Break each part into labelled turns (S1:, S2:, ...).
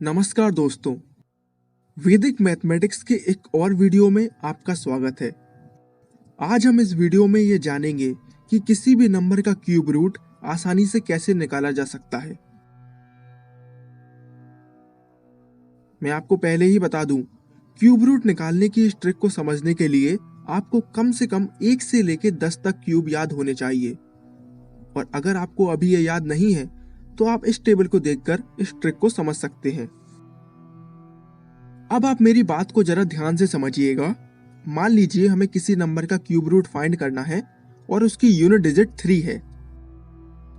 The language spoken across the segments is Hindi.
S1: नमस्कार दोस्तों, वैदिक मैथमेटिक्स के एक और वीडियो में आपका स्वागत है। आज हम इस वीडियो में ये जानेंगे कि किसी भी नंबर का क्यूब रूट आसानी से कैसे निकाला जा सकता है। मैं आपको पहले ही बता दूं, क्यूब रूट निकालने की इस ट्रिक को समझने के लिए आपको कम से कम 1 से लेकर 10 तक क्यूब याद होने चाहिए। और अगर आपको अभी ये याद नहीं है तो आप इस टेबल को देखकर इस ट्रिक को समझ सकते हैं। अब आप मेरी बात को जरा ध्यान से समझिएगा। मान लीजिए हमें किसी नंबर का क्यूब रूट फाइंड करना है और उसकी यूनिट डिजिट 3 है,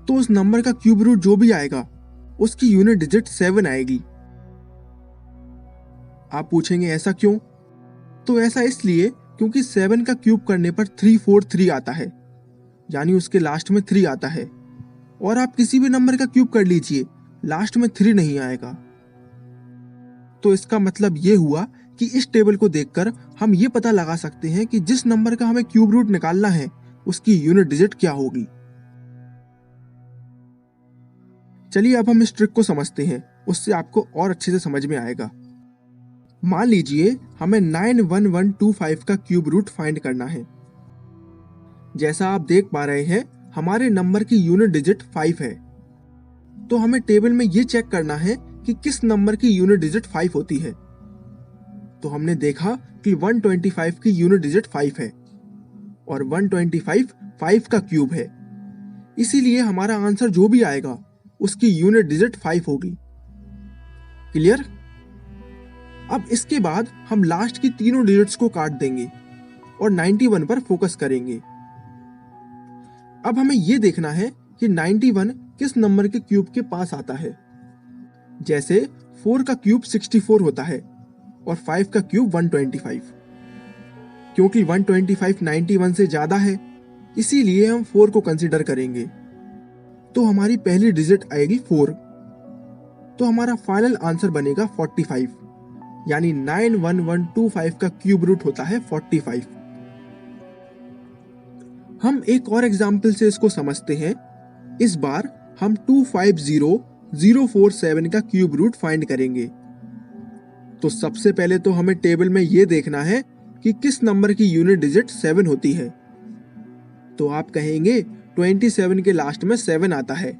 S1: तो उस नंबर का क्यूब रूट जो भी आएगा उसकी यूनिट डिजिट 7 आएगी। आप पूछेंगे ऐसा क्यों? तो ऐसा इसलिए क्योंकि 7 का क्यूब करने पर 343 आता है, यानी उसके लास्ट में 3 आता है। और आप किसी भी नंबर का क्यूब कर लीजिए, लास्ट में 3 नहीं आएगा। तो इसका मतलब ये हुआ कि इस टेबल को देखकर हम ये पता लगा सकते हैं कि जिस नंबर का हमें क्यूब रूट निकालना है उसकी यूनिट डिजिट क्या होगी। चलिए अब हम इस ट्रिक को समझते हैं, उससे आपको और अच्छे से समझ में आएगा। मान लीजिए हमें 91125 का क्यूब रूट फाइंड करना है। जैसा आप देख पा रहे हैं, हमारे नंबर की यूनिट डिजिट 5 है, तो हमें टेबल में ये चेक करना है कि किस नंबर की यूनिट डिजिट 5 होती है। तो हमने देखा कि 125 की यूनिट डिजिट 5 है और 125 5 का क्यूब है, इसीलिए हमारा आंसर जो भी आएगा उसकी यूनिट डिजिट 5 होगी। क्लियर? अब इसके बाद हम लास्ट की तीनों डिजिट्स को काट देंगे और 91 पर फोकस करेंगे। अब हमें यह देखना है कि 91 किस नंबर के क्यूब के पास आता है। जैसे 4 का क्यूब 64 होता है और 5 का क्यूब 125। क्योंकि 125 91 से ज्यादा है, इसीलिए हम 4 को कंसीडर करेंगे। तो हमारी पहली डिजिट आएगी 4, तो हमारा फाइनल आंसर बनेगा 45, यानी 91125 का क्यूब रूट होता है 45। हम एक और एग्जाम्पल से इसको समझते हैं। इस बार हम 250047 का क्यूब रूट फाइंड करेंगे। तो सबसे पहले तो हमें टेबल में यह देखना है कि किस नंबर की यूनिट डिजिट 7 होती है। तो आप कहेंगे 27 के लास्ट में 7 आता है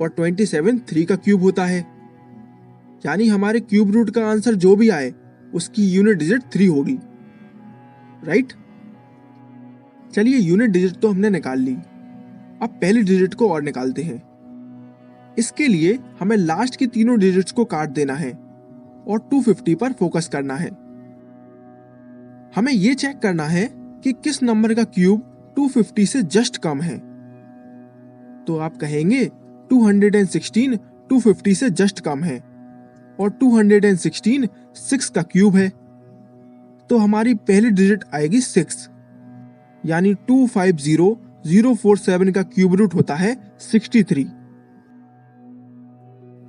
S1: और 27 3 का क्यूब होता है, यानी हमारे क्यूब रूट का आंसर जो भी आए उसकी यूनिट डिजिट 3 होगी। राइट? चलिए यूनिट डिजिट तो हमने निकाल ली, अब पहली डिजिट को और निकालते हैं। इसके लिए हमें लास्ट की तीनों डिजिट्स को काट देना है और 250 पर फोकस करना है। हमें यह चेक करना है कि किस नंबर का क्यूब 250 से जस्ट कम है। तो आप कहेंगे 216 250 से जस्ट कम है और 216 6 का क्यूब है। तो हमारी पहली डिजिट आएगी 6, यानी 250047 का क्यूब रूट होता है 63।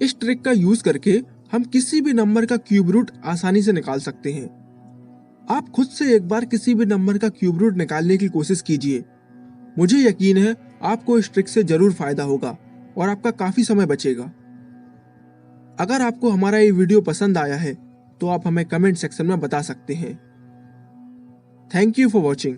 S1: इस ट्रिक का यूज करके हम किसी भी नंबर का क्यूब रूट आसानी से निकाल सकते हैं। आप खुद से एक बार किसी भी नंबर का क्यूब रूट निकालने की कोशिश कीजिए। मुझे यकीन है आपको इस ट्रिक से जरूर फायदा होगा और आपका काफी समय बचेगा। अगर आपको हमारा ये वीडियो पसंद आया है तो आप हमें कमेंट सेक्शन में बता सकते हैं। Thank you for watching.